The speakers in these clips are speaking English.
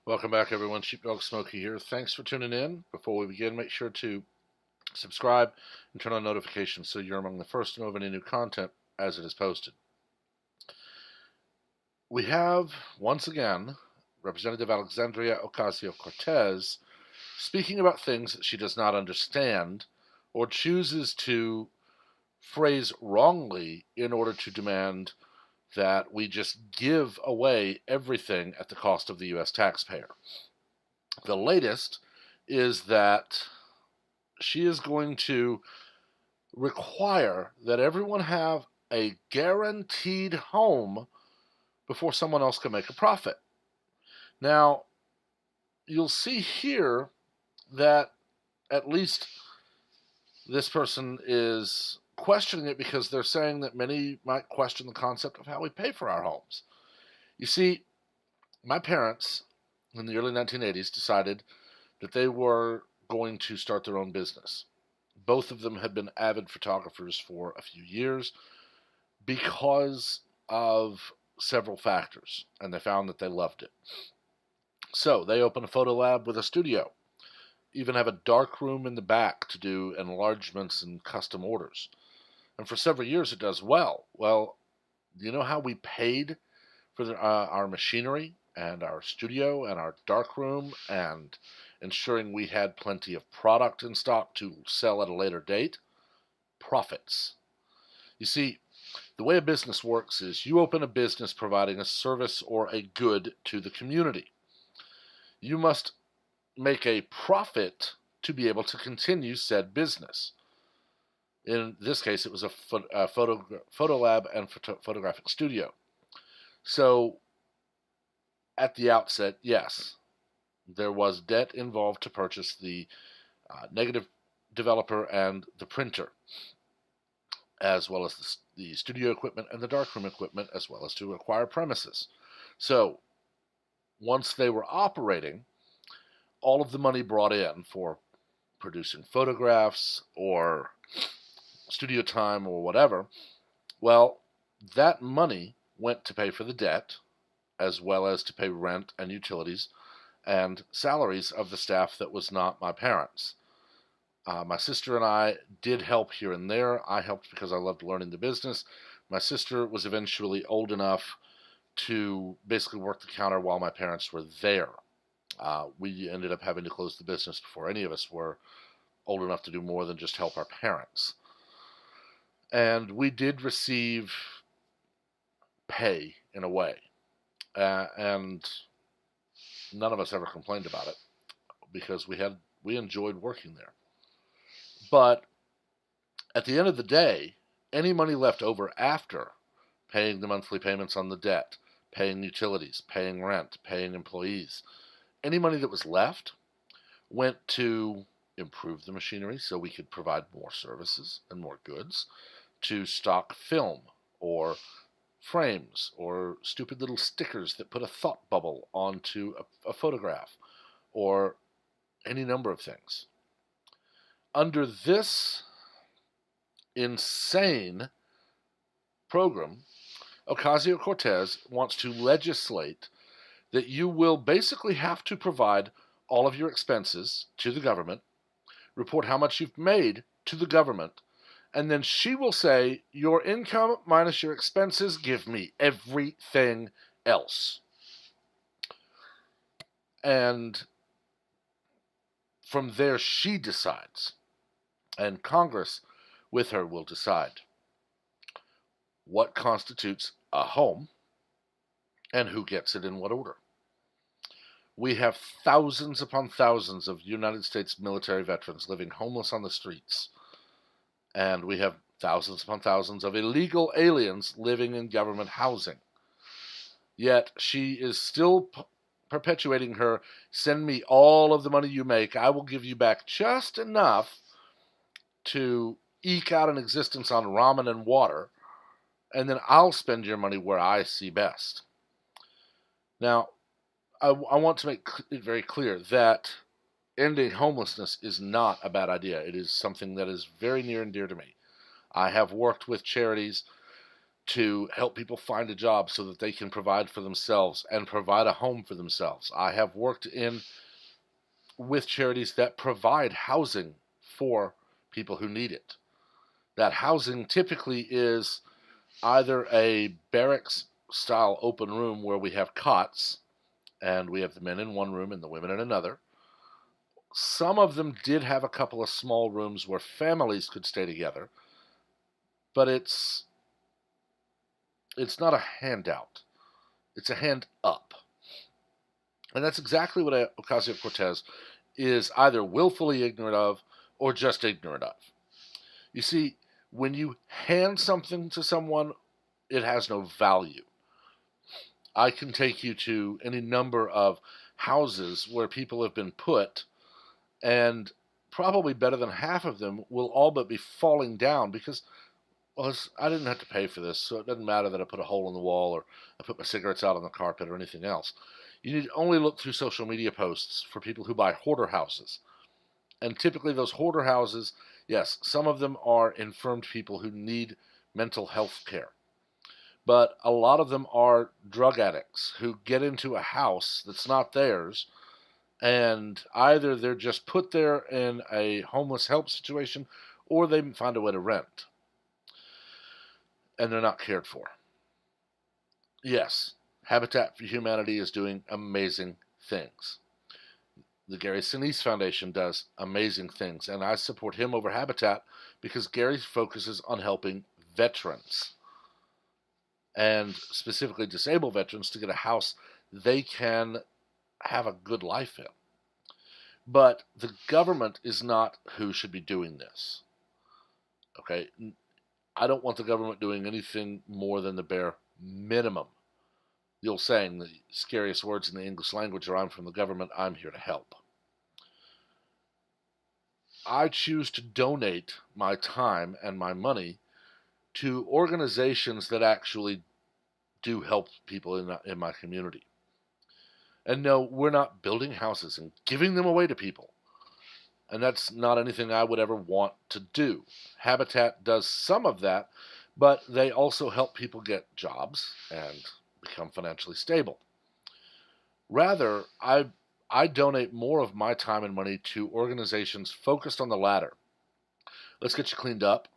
Welcome back, everyone. Sheepdog Smokey here. Thanks for tuning in. Before we begin, make sure to subscribe and turn on notifications so you're among the first to know of any new content as it is posted. We have, once again, Representative Alexandria Ocasio-Cortez speaking about things that she does not understand or chooses to phrase wrongly in order to demand that we just give away everything at the cost of the U.S. taxpayer. The latest is that she is going to require that everyone have a guaranteed home before someone else can make a profit. Now, you'll see here that at least this person is questioning it because they're saying that many might question the concept of how we pay for our homes. You see, my parents in the early 1980s decided that they were going to start their own business. Both of them had been avid photographers for a few years because of several factors, and they found that they loved it. So they opened a photo lab with a studio, even have a dark room in the back to do enlargements and custom orders. And for several years it does well. Well, do you know how we paid for our machinery and our studio and our dark room and ensuring we had plenty of product in stock to sell at a later date? Profits. You see, the way a business works is you open a business providing a service or a good to the community. You must make a profit to be able to continue said business. In this case, it was a photo lab and photographic studio. So, at the outset, yes, there was debt involved to purchase the negative developer and the printer, as well as the studio equipment and the darkroom equipment, as well as to acquire premises. So, once they were operating, all of the money brought in for producing photographs or studio time or whatever, well, that money went to pay for the debt, as well as to pay rent and utilities and salaries of the staff that was not my parents. My sister and I did help here and there. I helped because I loved learning the business. My sister was eventually old enough to basically work the counter while my parents were there. We ended up having to close the business before any of us were old enough to do more than just help our parents. And we did receive pay in a way. And none of us ever complained about it because we enjoyed working there. But at the end of the day, any money left over after paying the monthly payments on the debt, paying utilities, paying rent, paying employees, any money that was left went to improve the machinery so we could provide more services and more goods, to stock film or frames or stupid little stickers that put a thought bubble onto a photograph, or any number of things. Under this insane program, Ocasio-Cortez wants to legislate that you will basically have to provide all of your expenses to the government, report how much you've made to the government, and then she will say, your income minus your expenses, give me everything else. And from there, she decides. And Congress, with her, will decide what constitutes a home and who gets it in what order. We have thousands upon thousands of United States military veterans living homeless on the streets. And we have thousands upon thousands of illegal aliens living in government housing. Yet she is still perpetuating her, send me all of the money you make, I will give you back just enough to eke out an existence on ramen and water, and then I'll spend your money where I see best. Now, I want to make it very clear that ending homelessness is not a bad idea. It is something that is very near and dear to me. I have worked with charities to help people find a job so that they can provide for themselves and provide a home for themselves. I have worked with charities that provide housing for people who need it. That housing typically is either a barracks style open room where we have cots and we have the men in one room and the women in another. Some of them did have a couple of small rooms where families could stay together, but it's not a handout. It's a hand up. And that's exactly what Ocasio-Cortez is either willfully ignorant of or just ignorant of. You see, when you hand something to someone, it has no value. I can take you to any number of houses where people have been put, and probably better than half of them will all but be falling down because, well, I didn't have to pay for this, so it doesn't matter that I put a hole in the wall or I put my cigarettes out on the carpet or anything else. You need to only look through social media posts for people who buy hoarder houses. And typically those hoarder houses, yes, some of them are infirmed people who need mental health care. But a lot of them are drug addicts who get into a house that's not theirs, and either they're just put there in a homeless help situation or they find a way to rent. And they're not cared for. Yes, Habitat for Humanity is doing amazing things. The Gary Sinise Foundation does amazing things, and I support him over Habitat because Gary focuses on helping veterans, and specifically disabled veterans, to get a house they can have a good life in. But the government is not who should be doing this. Okay? I don't want the government doing anything more than the bare minimum. The old saying, the scariest words in the English language are, "I'm from the government, I'm here to help." I choose to donate my time and my money to organizations that actually do help people in my community. And no, we're not building houses and giving them away to people. And that's not anything I would ever want to do. Habitat does some of that, but they also help people get jobs and become financially stable. Rather, I donate more of my time and money to organizations focused on the latter. Let's get you cleaned up.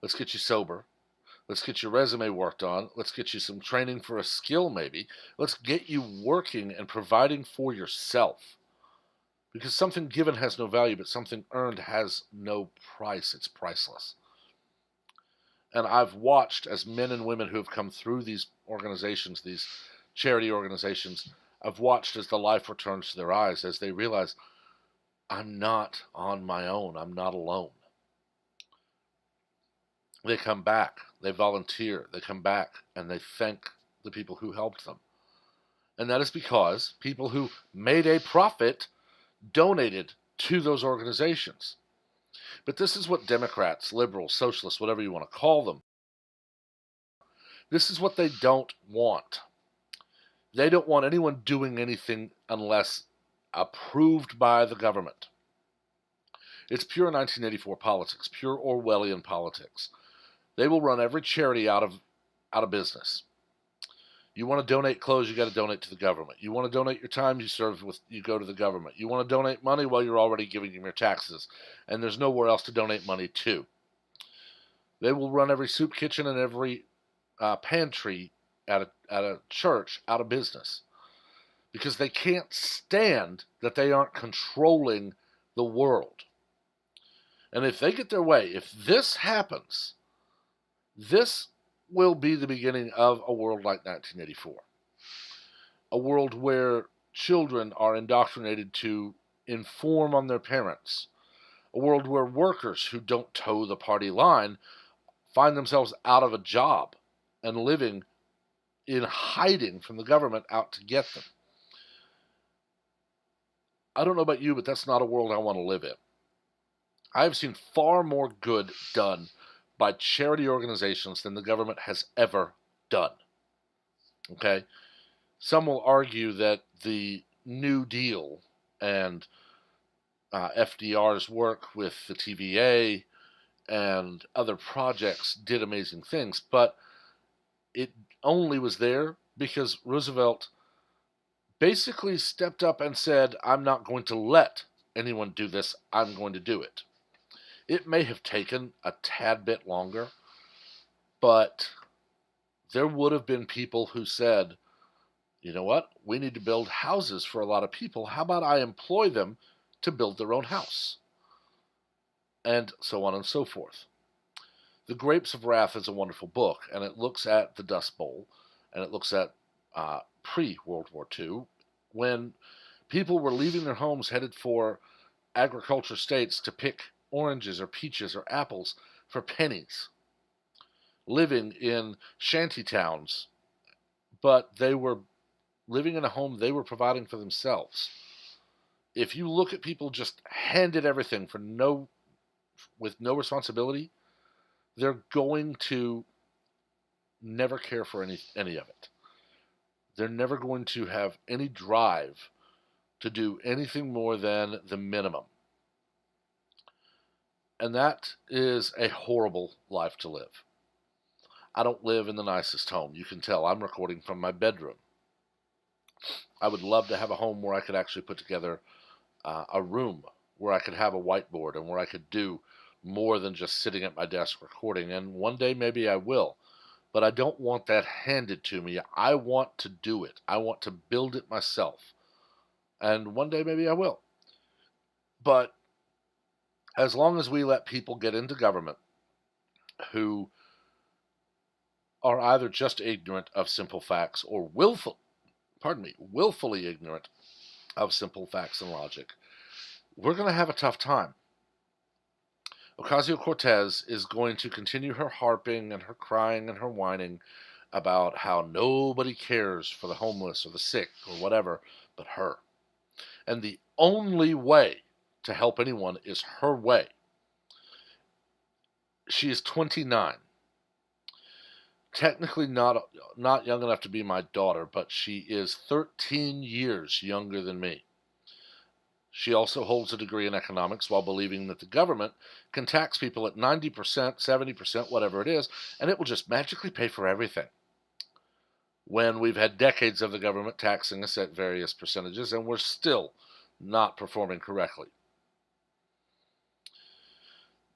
Let's get you sober. Let's get your resume worked on. Let's get you some training for a skill maybe. Let's get you working and providing for yourself. Because something given has no value, but something earned has no price. It's priceless. And I've watched as men and women who have come through these organizations, these charity organizations, I've watched as the life returns to their eyes, as they realize, I'm not on my own. I'm not alone. They come back. They volunteer. They come back and they thank the people who helped them. And that is because people who made a profit donated to those organizations. But this is what Democrats, liberals, socialists, whatever you want to call them, this is what they don't want. They don't want anyone doing anything unless approved by the government. It's pure 1984 politics, pure Orwellian politics. They will run every charity out of business. You want to donate clothes, you got to donate to the government. You want to donate your time, you go to the government. You want to donate money, well, you're already giving them your taxes, and there's nowhere else to donate money to. They will run every soup kitchen and every pantry at a church out of business because they can't stand that they aren't controlling the world. And if they get their way, if this happens, this will be the beginning of a world like 1984. A world where children are indoctrinated to inform on their parents. A world where workers who don't toe the party line find themselves out of a job and living in hiding from the government out to get them. I don't know about you, but that's not a world I want to live in. I've seen far more good done by charity organizations than the government has ever done. Okay? Some will argue that the New Deal and FDR's work with the TVA and other projects did amazing things, but it only was there because Roosevelt basically stepped up and said, I'm not going to let anyone do this, I'm going to do it. It may have taken a tad bit longer, but there would have been people who said, you know what, we need to build houses for a lot of people. How about I employ them to build their own house? And so on and so forth. The Grapes of Wrath is a wonderful book, and it looks at the Dust Bowl, and it looks at pre-World War II, when people were leaving their homes headed for agriculture states to pick oranges or peaches or apples for pennies, living in shanty towns, but they were living in a home they were providing for themselves. If you look at people just handed everything with no responsibility, they're going to never care for any of it. They're never going to have any drive to do anything more than the minimum. And that is a horrible life to live. I don't live in the nicest home. You can tell I'm recording from my bedroom. I would love to have a home where I could actually put together a room where I could have a whiteboard and where I could do more than just sitting at my desk recording. And one day maybe I will. But I don't want that handed to me. I want to do it. I want to build it myself. And one day maybe I will. But as long as we let people get into government who are either just ignorant of simple facts or willfully ignorant of simple facts and logic, we're going to have a tough time. Ocasio-Cortez is going to continue her harping and her crying and her whining about how nobody cares for the homeless or the sick or whatever but her. And the only way to help anyone is her way. She is 29. Technically not young enough to be my daughter, but she is 13 years younger than me. She also holds a degree in economics while believing that the government can tax people at 90%, 70%, whatever it is, and it will just magically pay for everything. When we've had decades of the government taxing us at various percentages and we're still not performing correctly.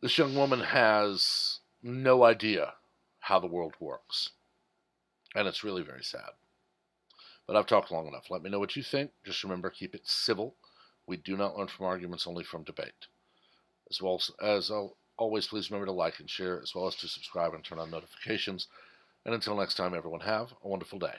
This young woman has no idea how the world works. And it's really very sad. But I've talked long enough. Let me know what you think. Just remember, keep it civil. We do not learn from arguments, only from debate. As well as always, please remember to like and share, as well as to subscribe and turn on notifications. And until next time, everyone, have a wonderful day.